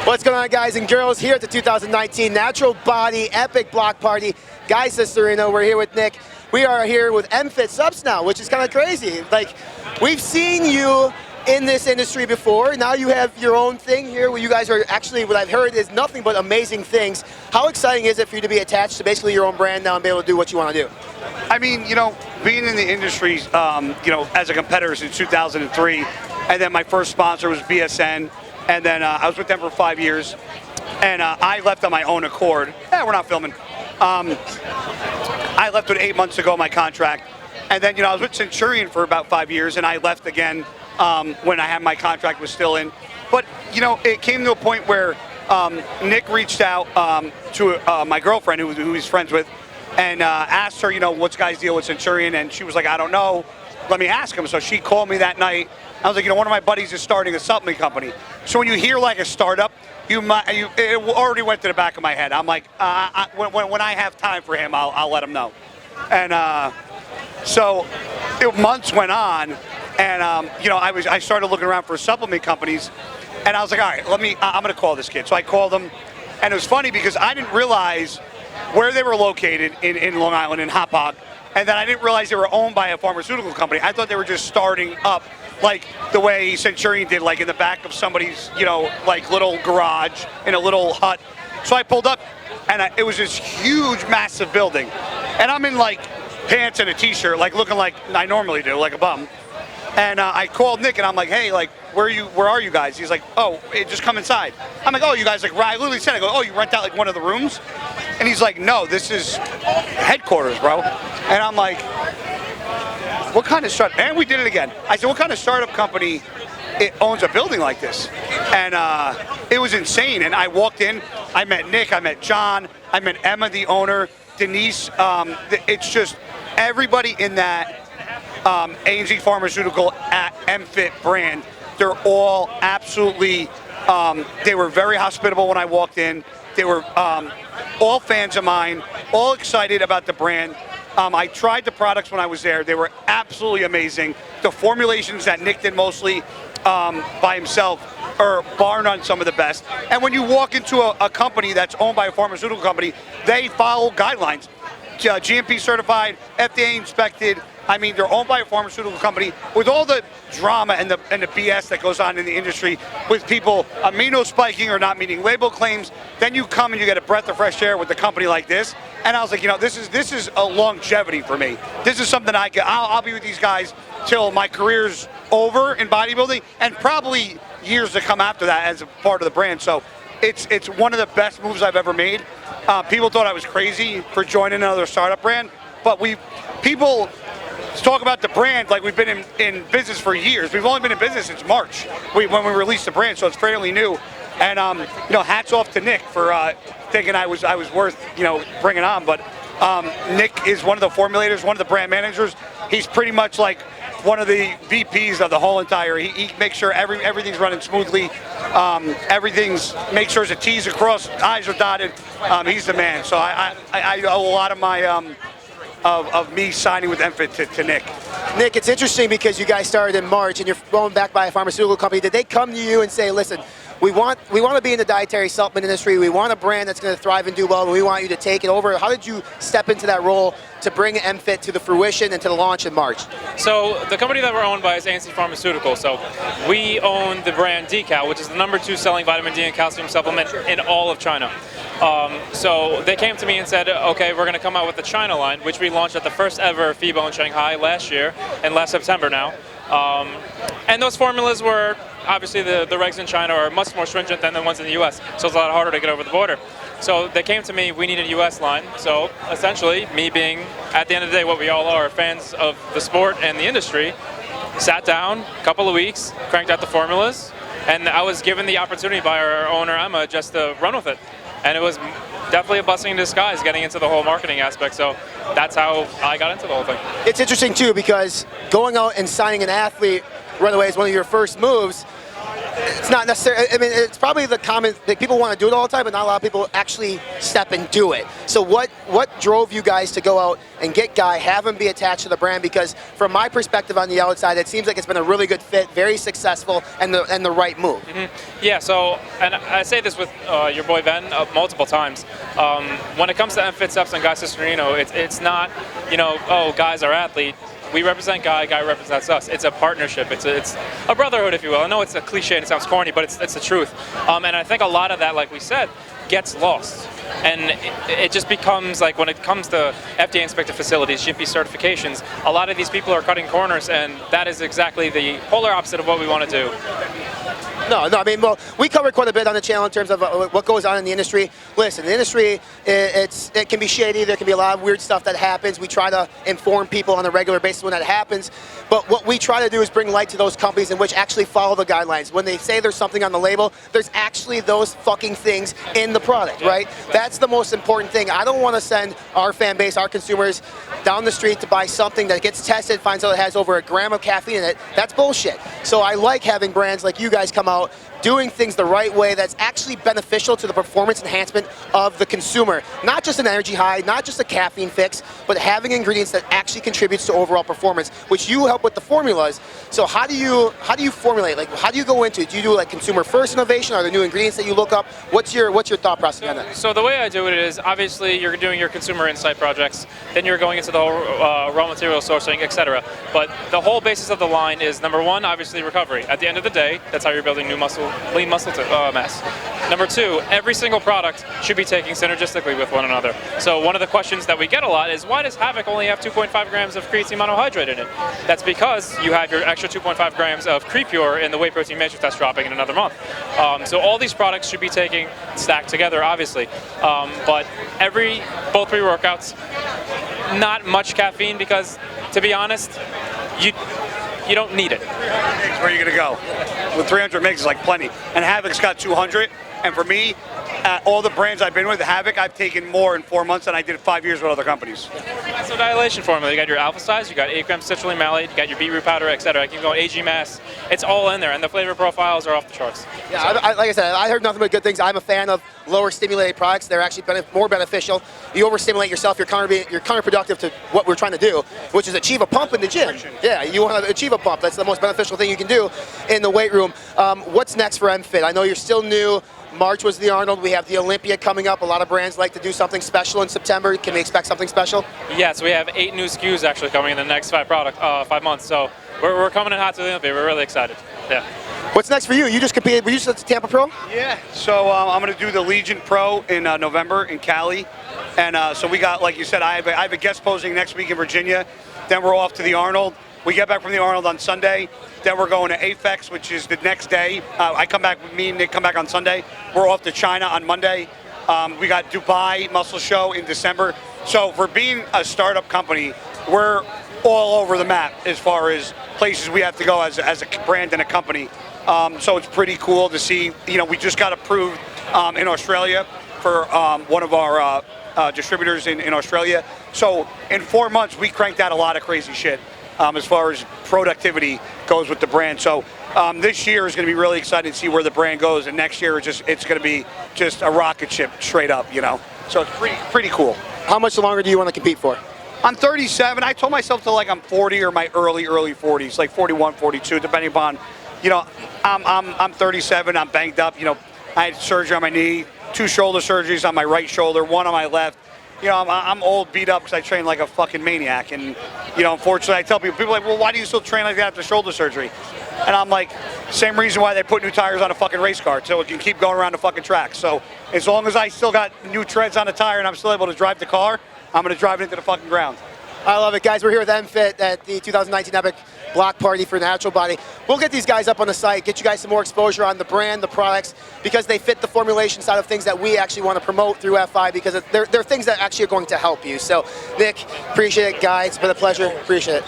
What's going on, guys and girls, here at the 2019 Natural Body Epic Block Party. Guys, Cisternino, we're here with Nick. We are here with MFIT Supps now, which is kind of crazy. Like, we've seen you in this industry before. Now you have your own thing here where you guys are actually, what I've heard is nothing but amazing things. How exciting is it for you to be attached to basically your own brand now and be able to do what you want to do? I mean, you know, being in the industry, you know, as a competitor since 2003, and then my first sponsor was BSN, and then I was with them for 5 years, and I left on my own accord. Yeah, we're not filming. I left 8 months ago, my contract, and then, you know, I was with Centurion for about 5 years, and I left again when I had my contract was still in. But, you know, it came to a point where Nick reached out to my girlfriend, who he's friends with, and asked her, you know, what's Guy's deal with Centurion, and she was like, I don't know, let me ask him. So she called me that night. I was like, you know, one of my buddies is starting a supplement company. So when you hear like a startup, it already went to the back of my head. I'm like, when I have time for him, I'll let him know. And so months went on, and you know, I started looking around for supplement companies, and I was like, all right, I'm gonna call this kid. So I called him, and it was funny because I didn't realize where they were located in Long Island, in Hauppauge, and then I didn't realize they were owned by a pharmaceutical company. I thought they were just starting up, like the way Centurion did, like in the back of somebody's, you know, like little garage in a little hut. So I pulled up, and it was this huge, massive building, and I'm in like pants and a t-shirt, like looking like I normally do, like a bum. And I called Nick, and I'm like, hey, like, where are you guys? He's like, oh, just come inside. I'm like, oh, you guys, like, I literally said, I go, oh, you rent out like one of the rooms? And he's like, no, this is headquarters, bro. And I'm like, what kind of startup? And we did it again. I said, what kind of startup company owns a building like this? And it was insane. And I walked in, I met Nick, I met John, I met Emma, the owner, Denise. It's just everybody in that A&Z Pharmaceutical at MFIT brand. They're all absolutely, they were very hospitable when I walked in. They were all fans of mine, all excited about the brand. I tried the products when I was there. They were absolutely amazing. The formulations that Nick did mostly by himself are bar none some of the best. And when you walk into a company that's owned by a pharmaceutical company, they follow guidelines. GMP certified, FDA inspected. I mean, they're owned by a pharmaceutical company. With all the drama and the BS that goes on in the industry with people amino spiking or not meeting label claims, then you come and you get a breath of fresh air with a company like this. And I was like, you know, this is a longevity for me. This is something I'll be with these guys till my career's over in bodybuilding, and probably years to come after that as a part of the brand. So it's one of the best moves I've ever made. People thought I was crazy for joining another startup brand, but people talk about the brand like we've been in business for years. We've only been in business since March when we released the brand, so it's fairly new. And you know, hats off to Nick for thinking I was worth, you know, bringing on. But Nick is one of the formulators, one of the brand managers. He's pretty much like one of the VPs of the whole entire. He makes sure everything's running smoothly. Make sure the T's are crossed, I's are dotted. He's the man. So I owe a lot of my of me signing with MFIT to Nick. Nick, it's interesting because you guys started in March and you're going back by a pharmaceutical company. Did they come to you and say, listen, we want to be in the dietary supplement industry, we want a brand that's going to thrive and do well, and we want you to take it over? How did you step into that role to bring MFIT to the fruition and to the launch in March? So the company that we're owned by is A&Z Pharmaceutical. So we own the brand Decal, which is the #2 selling vitamin D and calcium supplement in all of China. So they came to me and said, okay, we're going to come out with the China line, which we launched at the first ever FIBO in Shanghai last year, and last September now. And those formulas were, obviously the regs in China are much more stringent than the ones in the US, so it's a lot harder to get over the border. So they came to me, we need a US line. So essentially, me being, at the end of the day, what we all are, fans of the sport and the industry, sat down, a couple of weeks, cranked out the formulas, and I was given the opportunity by our owner, Emma, just to run with it. And it was definitely a blessing in disguise getting into the whole marketing aspect. So that's how I got into the whole thing. It's interesting too, because going out and signing an athlete right away is one of your first moves. It's not necessarily, I mean, it's probably the common, like, people want to do it all the time, but not a lot of people actually step and do it. So what drove you guys to go out and get Guy, have him be attached to the brand? Because from my perspective on the outside, it seems like it's been a really good fit, very successful, and the right move. Yeah, so, and I say this with your boy Ben multiple times. When it comes to MFIT Supps and Guy Cisternino, it's not, you know, oh, Guy's our athlete. We represent Guy, Guy represents us. It's a partnership. It's a brotherhood, if you will. I know it's a cliche and it sounds corny, but it's the truth. And I think a lot of that, like we said, gets lost. And it just becomes like, when it comes to FDA inspected facilities, GMP certifications, a lot of these people are cutting corners, and that is exactly the polar opposite of what we want to do. No, I mean, well, we covered quite a bit on the channel in terms of what goes on in the industry. Listen, the industry, it can be shady. There can be a lot of weird stuff that happens. We try to inform people on a regular basis when that happens. But what we try to do is bring light to those companies in which actually follow the guidelines. When they say there's something on the label, there's actually those fucking things in the product, right? That's the most important thing. I don't want to send our fan base, our consumers, down the street to buy something that gets tested, finds out it has over a gram of caffeine in it. That's bullshit. So I like having brands like you guys come out doing things the right way that's actually beneficial to the performance enhancement of the consumer. Not just an energy high, not just a caffeine fix, but having ingredients that actually contributes to overall performance, which you help with the formulas. So how do you formulate? Like, how do you go into it? Do you do like consumer first innovation? Are there new ingredients that you look up? What's your thought process on that? So the way I do it is, obviously you're doing your consumer insight projects, then you're going into the whole raw material sourcing, etc. But the whole basis of the line is, number one, obviously recovery. At the end of the day, that's how you're building new muscle, lean muscle mass. Number two, every single product should be taken synergistically with one another. So one of the questions that we get a lot is, why does Havoc only have 2.5 grams of creatine monohydrate in it? That's because you have your extra 2.5 grams of Crepure in the whey protein matrix that's dropping in another month. So all these products should be taken stacked together, obviously. But both pre-workouts, not much caffeine, because to be honest, you don't need it. Where are you going to go? With 300 mgs is like plenty. And Havoc's got 200. And for me, all the brands I've been with, Havoc, I've taken more in 4 months than I did 5 years with other companies. Vasodilation formula. You got your alpha size, you got 8 grams citrulline malate, you got your beetroot powder, etc. I can go AG mass. It's all in there, and the flavor profiles are off the charts. Yeah, like I said, I heard nothing but good things. I'm a fan of lower stimulated products. They're actually more beneficial. You overstimulate yourself, you're counterproductive to what we're trying to do, which is achieve a pump in the gym. Yeah, you want to achieve a pump. That's the most beneficial thing you can do in the weight room. What's next for MFIT? I know you're still new. March was the Arnold. We have the Olympia coming up. A lot of brands like to do something special in September. Can we expect something special? Yes, we have 8 new SKUs actually coming in the next 5 months. So we're coming in hot to the Olympia. We're really excited. Yeah. What's next for you? You just competed. Were you just at the Tampa Pro? Yeah. So I'm going to do the Legion Pro in November in Cali. And so we got, like you said, I have a guest posing next week in Virginia. Then we're off to the Arnold. We get back from the Arnold on Sunday. Then we're going to Apex, which is the next day. Me and Nick come back on Sunday. We're off to China on Monday. We got Dubai Muscle Show in December. So for being a startup company, we're all over the map as far as places we have to go as a brand and a company. So it's pretty cool to see. You know, we just got approved in Australia for one of our distributors in Australia. So in 4 months, we cranked out a lot of crazy shit. As far as productivity goes with the brand. So this year is going to be really exciting to see where the brand goes, and next year it's going to be just a rocket ship straight up, you know. So it's pretty cool. How much longer do you want to compete for? I'm 37. I told myself to like I'm 40 or my early 40s, like 41, 42, depending upon, you know, I'm 37. I'm banged up. You know, I had surgery on my knee, 2 shoulder surgeries on my right shoulder, 1 on my left. You know, I'm old, beat up because I train like a fucking maniac. And, you know, unfortunately, I tell people are like, well, why do you still train like that after shoulder surgery? And I'm like, same reason why they put new tires on a fucking race car, so it can keep going around the fucking track. So as long as I still got new treads on the tire and I'm still able to drive the car, I'm going to drive it into the fucking ground. I love it, guys. We're here with MFIT at the 2019 Epic Block Party for Natural Body. We'll get these guys up on the site, get you guys some more exposure on the brand, the products, because they fit the formulation side of things that we actually want to promote through FI, because they're things that actually are going to help you. So, Nick, appreciate it, guys. It's been a pleasure. Appreciate it.